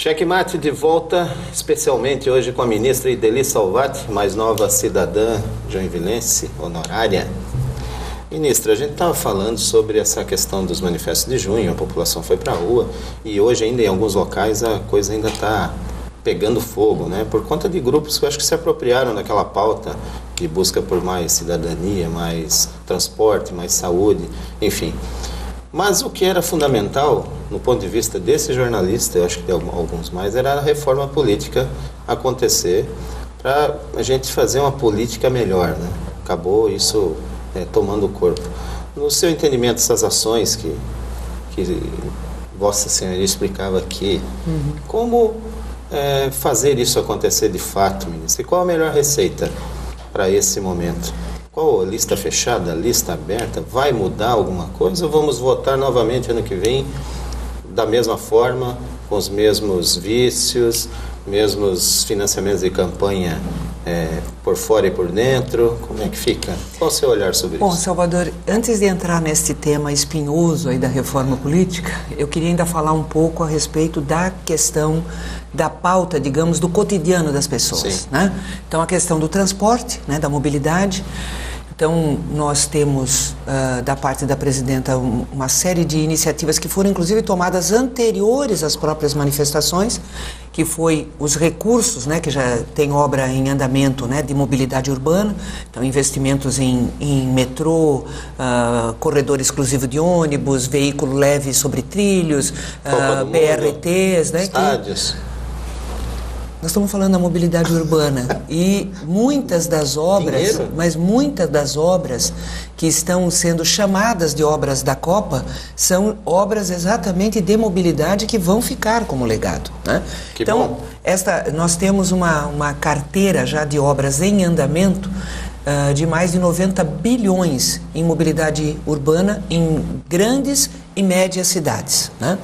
Checkmate de volta, especialmente hoje com a ministra Idely Salvati, mais nova cidadã joinvilense, honorária. Ministra, a gente estava falando sobre essa questão dos manifestos de junho, a população foi para a rua e hoje ainda em alguns locais a coisa ainda está pegando fogo, né? Por conta de grupos que eu acho que se apropriaram daquela pauta de busca por mais cidadania, mais transporte, mais saúde, enfim. Mas o que era fundamental, no ponto de vista desse jornalista, eu acho que de alguns mais, era a reforma política acontecer para a gente fazer uma política melhor, né? Acabou isso tomando corpo. No seu entendimento, essas ações que Vossa Senhoria explicava aqui, como fazer isso acontecer de fato, ministro? E qual a melhor receita para esse momento? Qual lista fechada, lista aberta? Vai mudar alguma coisa ou vamos votar novamente ano que vem da mesma forma, com os mesmos vícios, mesmos financiamentos de campanha por fora e por dentro? Como é que fica? Qual o seu olhar sobre isso? Bom, Salvador, antes de entrar nesse tema espinhoso aí da reforma política, eu queria ainda falar um pouco a respeito da questão da pauta, digamos, do cotidiano das pessoas, né? Então, a questão do transporte, né, da mobilidade. Então, nós temos, da parte da presidenta, uma série de iniciativas que foram, inclusive, tomadas anteriores às próprias manifestações, que foi os recursos, né, que já tem obra em andamento, né, de mobilidade urbana, então investimentos em metrô, corredor exclusivo de ônibus, veículo leve sobre trilhos, BRTs, né, estádios. Nós estamos falando da mobilidade urbana e muitas das obras, mas muitas das obras que estão sendo chamadas de obras da Copa são obras exatamente de mobilidade que vão ficar como legado, né? Então, nós temos uma carteira já de obras em andamento de mais de 90 bilhões em mobilidade urbana em grandes e médias cidades, né?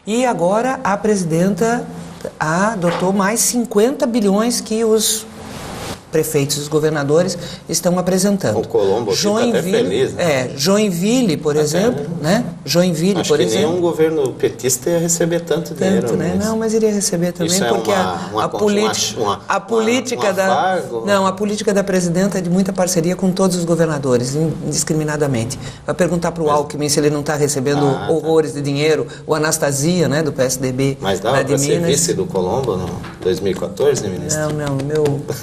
E agora a presidenta adotou mais 50 bilhões que os prefeitos e os governadores estão apresentando. O Colombo está até feliz, né? Joinville, por exemplo, né? Joinville, acho por que exemplo. Nenhum governo petista ia receber tanto dinheiro, né? Não, mas iria receber também, isso porque a política da presidenta é de muita parceria com todos os governadores, indiscriminadamente. Vai perguntar para o Alckmin se ele não está recebendo horrores de dinheiro, o Anastasia, né, do PSDB. Mas dava para ser vice do Colombo no 2014, ministro? Não,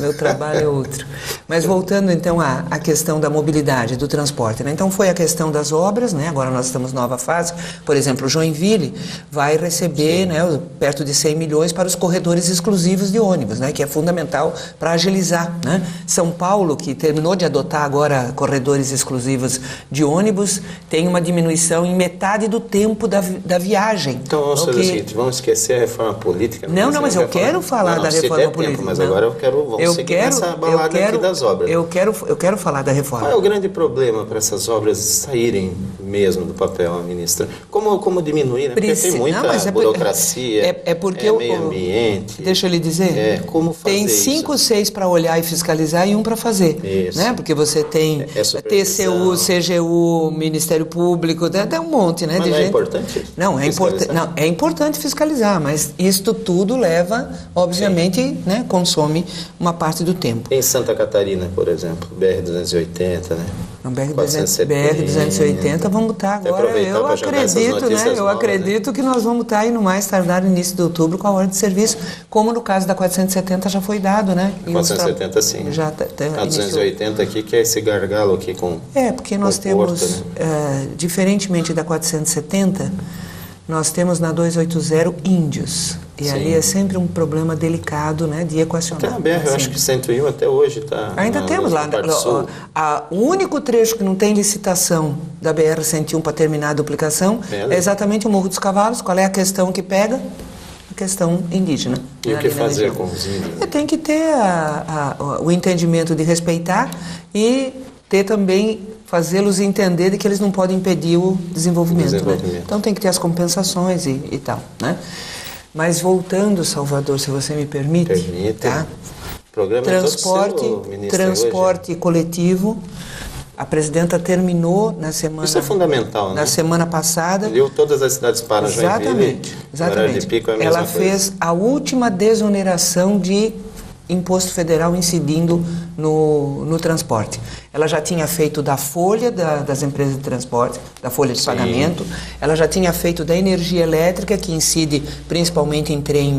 meu trabalho é outro. Mas voltando então à questão da mobilidade, do transporte, né? Então foi a questão das obras, né? Agora nós estamos nova fase. Por exemplo, Joinville vai receber, né, perto de 100 milhões para os corredores exclusivos de ônibus, né? Que é fundamental para agilizar, né? São Paulo, que terminou de adotar agora corredores exclusivos de ônibus, tem uma diminuição em metade do tempo da viagem. Então vamos fazer o seguinte, vamos esquecer a reforma política. Não, mas eu quero falar da reforma política. Mas agora vamos seguir essa balada aqui das obras. Eu quero falar da reforma. Qual é o grande problema para essas obras saírem mesmo do papel, ministra? Como diminuir, né? Porque tem muita burocracia, meio ambiente. Deixa eu lhe dizer, como fazer tem 5 ou 6 para olhar e fiscalizar e 1 para fazer. Isso. Né? Porque você tem TCU, CGU, Ministério Público, tem um monte, né? Mas não é importante? Não, é importante fiscalizar, mas isto tudo leva, obviamente, né, consome uma parte do tempo. Em Santa Catarina, por exemplo, BR-280, né? BR-280 vamos estar agora, eu acredito que nós vamos estar aí no mais tardar no início de outubro com a ordem de serviço, como no caso da 470 já foi dado, né? A 470 sim. A 280 aqui, que é esse gargalo aqui com porque nós temos, né? Diferentemente da 470, nós temos na 280 índios. E ali é sempre um problema delicado, né, de equacionar. Até na BR, eu acho que 101 até hoje está... Ainda temos lá. O único trecho que não tem licitação da BR-101 para terminar a duplicação é exatamente o Morro dos Cavalos. Qual é a questão que pega? A questão indígena. E o que fazer com os índios? Tem que ter o entendimento de respeitar e ter também... fazê-los entender de que eles não podem impedir o desenvolvimento. Né? Então tem que ter as compensações e tal, né? Mas voltando, Salvador, se você me permite, tá? Programa transporte coletivo, A presidenta terminou na semana... Isso é fundamental, né? Na semana passada. Todas as cidades param já. Exatamente. De pico é a mesma Ela coisa. fez a última desoneração de imposto federal incidindo no transporte. Ela já tinha feito da folha das empresas de transporte, da folha de pagamento, ela já tinha feito da energia elétrica, que incide principalmente em trem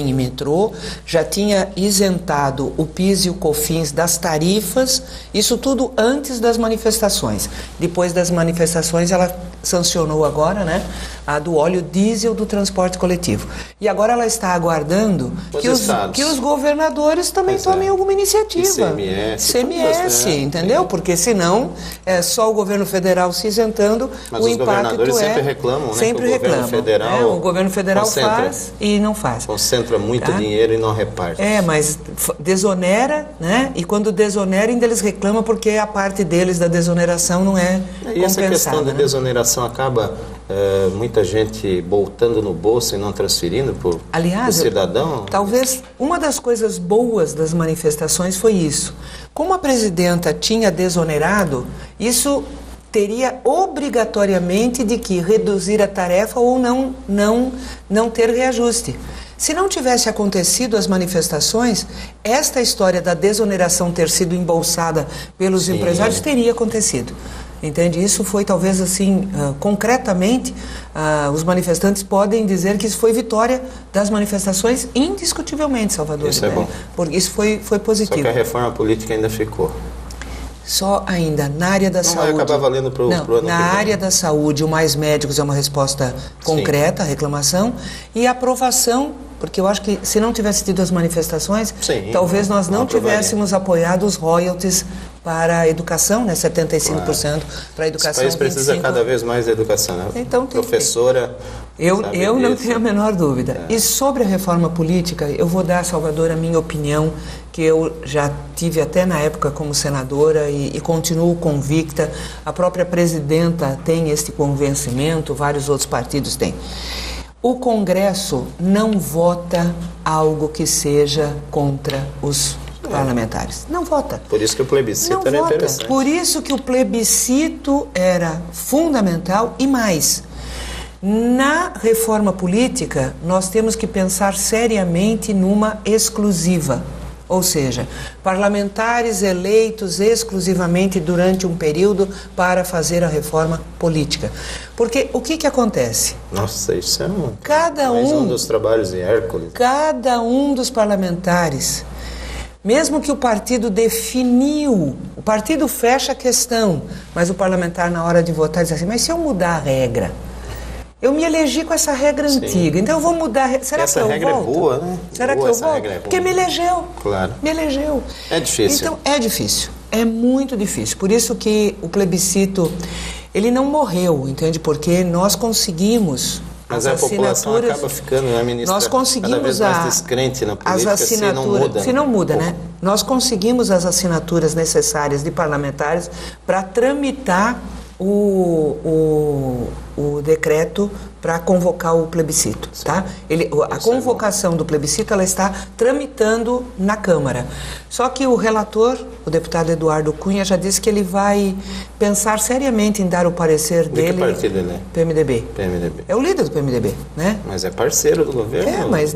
e metrô, já tinha isentado o PIS e o COFINS das tarifas, isso tudo antes das manifestações. Depois das manifestações, ela sancionou agora, né, a do óleo diesel do transporte coletivo. E agora ela está aguardando que os governadores também tomem alguma iniciativa. ICMS, entendeu? Porque senão é só o governo federal se isentando. Mas o os impacto governadores sempre reclamam, né? Sempre reclamam. O governo federal faz e não faz. Concentra muito dinheiro e não reparte. Mas desonera, né? E quando desonera, ainda eles reclamam porque a parte deles da desoneração não é compensada. E essa questão da desoneração acaba muita gente voltando no bolso e não transferindo para o cidadão? Talvez uma das coisas boas das manifestações foi isso. Como a presidenta tinha desonerado, isso teria obrigatoriamente de que reduzir a tarefa ou não ter reajuste. Se não tivesse acontecido as manifestações, esta história da desoneração ter sido embolsada pelos empresários teria acontecido. Entende? Isso foi talvez assim, concretamente, os manifestantes podem dizer que isso foi vitória das manifestações, indiscutivelmente, Salvador. Isso é bom. Porque isso foi positivo. Só que a reforma política ainda ficou. Só ainda, na área da saúde... Não vai acabar valendo para o ano que vem. Na área da saúde, o Mais Médicos é uma resposta concreta à reclamação e a aprovação, porque eu acho que se não tivesse tido as manifestações, talvez nós não tivéssemos apoiado os royalties para a educação, né? 75% para a educação. Esse país precisa cada vez mais de educação, né? Então, professora... Eu não tenho a menor dúvida. E sobre a reforma política, eu vou dar, Salvador, a minha opinião, que eu já tive até na época como senadora e continuo convicta. A própria presidenta tem este convencimento, vários outros partidos têm. O Congresso não vota algo que seja contra os parlamentares. Não vota. Por isso que o plebiscito era interessante. Por isso que o plebiscito era fundamental e mais. Na reforma política, nós temos que pensar seriamente numa exclusiva. Ou seja, parlamentares eleitos exclusivamente durante um período para fazer a reforma política. Porque o que acontece? Nossa, isso é mais um dos trabalhos de Hércules. Cada um dos parlamentares, mesmo que o partido definiu, o partido fecha a questão, mas o parlamentar na hora de votar diz assim, mas se eu mudar a regra, eu me elegi com essa regra antiga, então eu vou mudar. Será que eu volto? Essa regra é boa, né? Será que eu volto? Porque me elegeu. Claro. Me elegeu. É difícil. Então, é difícil. É muito difícil. Por isso que o plebiscito, ele não morreu, entende? Porque nós conseguimos... Mas a população acaba ficando, né, ministra? Nós conseguimos cada vez mais descrente na política, as assinaturas, se não muda, né? Nós conseguimos as assinaturas necessárias de parlamentares para tramitar o decreto para convocar o plebiscito, tá? A convocação do plebiscito, ela está tramitando na Câmara. Só que o relator, o deputado Eduardo Cunha, já disse que ele vai pensar seriamente em dar o parecer dele... De que partido ele é? PMDB. PMDB. É o líder do PMDB, né? Mas é parceiro do governo. Mas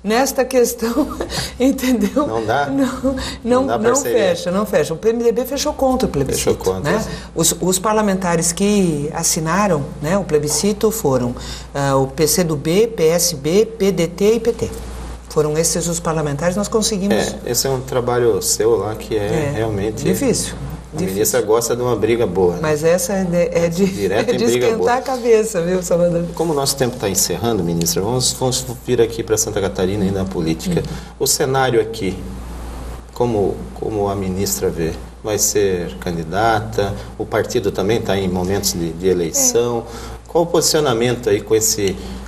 nesta questão, entendeu? Não dá? Não fecha. O PMDB fechou contra o plebiscito. Fechou contra. Né? Os parlamentares que assinaram, né, o plebiscito foram o PCdoB, PSB, PDT e PT. Foram esses os parlamentares, nós conseguimos... Esse é um trabalho seu lá que realmente... Difícil. A ministra gosta de uma briga boa. Né? Mas essa é de esquentar a cabeça, viu, Salvador? Como o nosso tempo está encerrando, ministra, vamos vir aqui para Santa Catarina e na política. O cenário aqui, como a ministra vê? Vai ser candidata? O partido também está em momentos de eleição. Qual o posicionamento aí com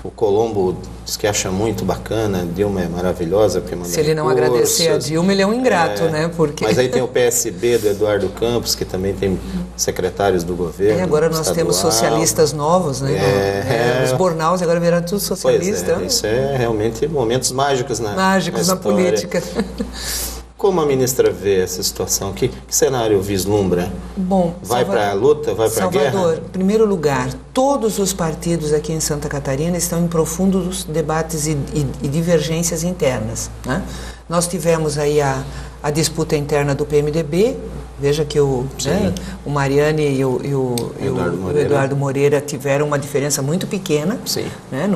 o Colombo diz que acha muito bacana, Dilma é maravilhosa porque manda Se ele não recursos, agradecer a Dilma, ele é um ingrato, né? Porque... Mas aí tem o PSB do Eduardo Campos, que também tem secretários do governo. Agora nós temos socialistas novos, né? Os Bornaus agora viraram tudo socialistas. Isso é realmente momentos mágicos na política. Como a ministra vê essa situação? Que cenário vislumbra? Bom, vai para a luta? Vai para a guerra? Salvador, em primeiro lugar, todos os partidos aqui em Santa Catarina estão em profundos debates e divergências internas, né? Nós tivemos aí a disputa interna do PMDB. Veja que o Mariani e o Eduardo Moreira tiveram uma diferença muito pequena. Sim. Né?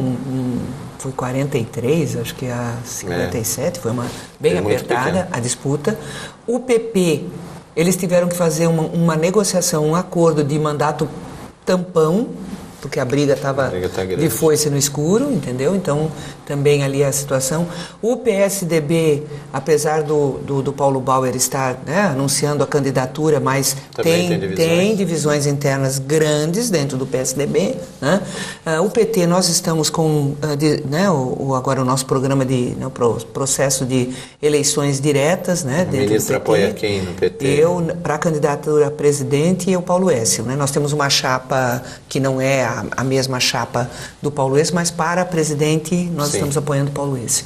Foi 43, acho que a 57, foi bem apertada a disputa. O PP, eles tiveram que fazer uma negociação, um acordo de mandato tampão, porque a briga estava de foice no escuro, entendeu? Então, também ali a situação. O PSDB, apesar do Paulo Bauer estar, né, anunciando a candidatura, mas tem divisões internas grandes dentro do PSDB. Né? O PT, nós estamos com agora o nosso programa processo de eleições diretas. Né, a ministra apoia quem no PT? Eu, para a candidatura a presidente, e o Paulo Écio. Né? Nós temos uma chapa que não é a mesma chapa do Paulo Écio, mas para presidente nós estamos apoiando o Paulo Écio.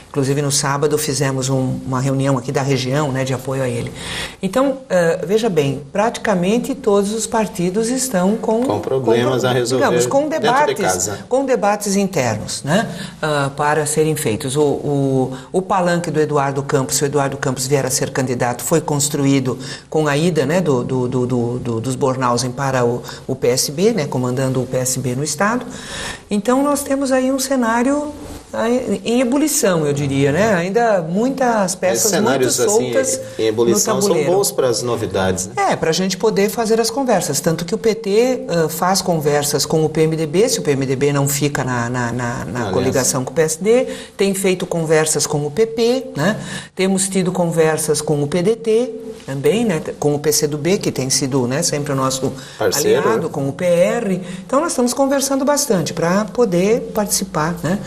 Inclusive no sábado fizemos uma reunião aqui da região, né, de apoio a ele. Então, veja bem, praticamente todos os partidos estão com problemas a resolver, digamos, com debates internos, né, para serem feitos. O palanque do Eduardo Campos, se o Eduardo Campos vier a ser candidato, foi construído com a ida, né, dos Bornhausen para o PSB, né, comandando o PSB no estado. Então nós temos aí um cenário em ebulição, eu diria, né? Ainda muitas peças muito soltas assim, em ebulição no tabuleiro. São bons para as novidades, né? Para a gente poder fazer as conversas. Tanto que o PT faz conversas com o PMDB, se o PMDB não fica na coligação com o PSD, tem feito conversas com o PP, né? Temos tido conversas com o PDT também, né? Com o PCdoB, que tem sido, né, sempre o nosso parceiro, aliado, com o PR. Então nós estamos conversando bastante para poder participar, né?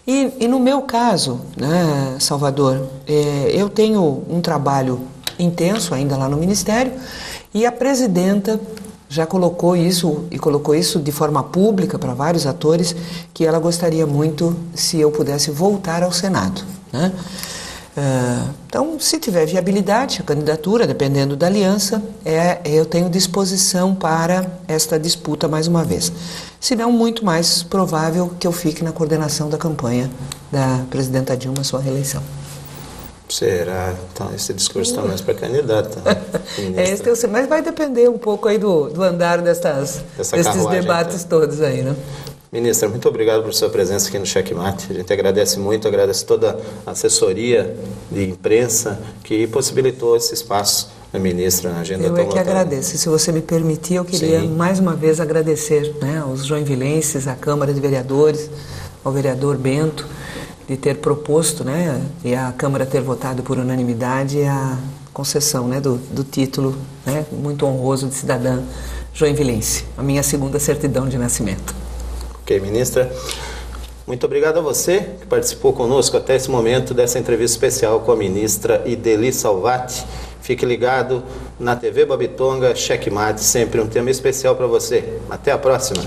E no meu caso, né, Salvador, eu tenho um trabalho intenso ainda lá no Ministério e a presidenta já colocou isso de forma pública para vários atores, que ela gostaria muito se eu pudesse voltar ao Senado, né? Então, se tiver viabilidade, a candidatura, dependendo da aliança, eu tenho disposição para esta disputa mais uma vez. Se não, muito mais provável que eu fique na coordenação da campanha da presidenta Dilma, sua reeleição. Será? Então, esse discurso está mais para candidata. Mas vai depender um pouco aí do andar desses debates então. Todos aí, né? Ministra, muito obrigado por sua presença aqui no Checkmate. A gente agradece muito, agradece toda a assessoria de imprensa que possibilitou esse espaço da ministra na agenda. Eu que agradeço. Se você me permitir, eu queria mais uma vez agradecer, né, aos joinvilenses, à Câmara de Vereadores, ao vereador Bento, de ter proposto, né, e a Câmara ter votado por unanimidade a concessão, né, do título, né, muito honroso de cidadã joinvilense, a minha segunda certidão de nascimento. Ok, ministra. Muito obrigado a você que participou conosco até esse momento dessa entrevista especial com a ministra Idely Salvati. Fique ligado na TV Babitonga, Checkmate, sempre um tema especial para você. Até a próxima.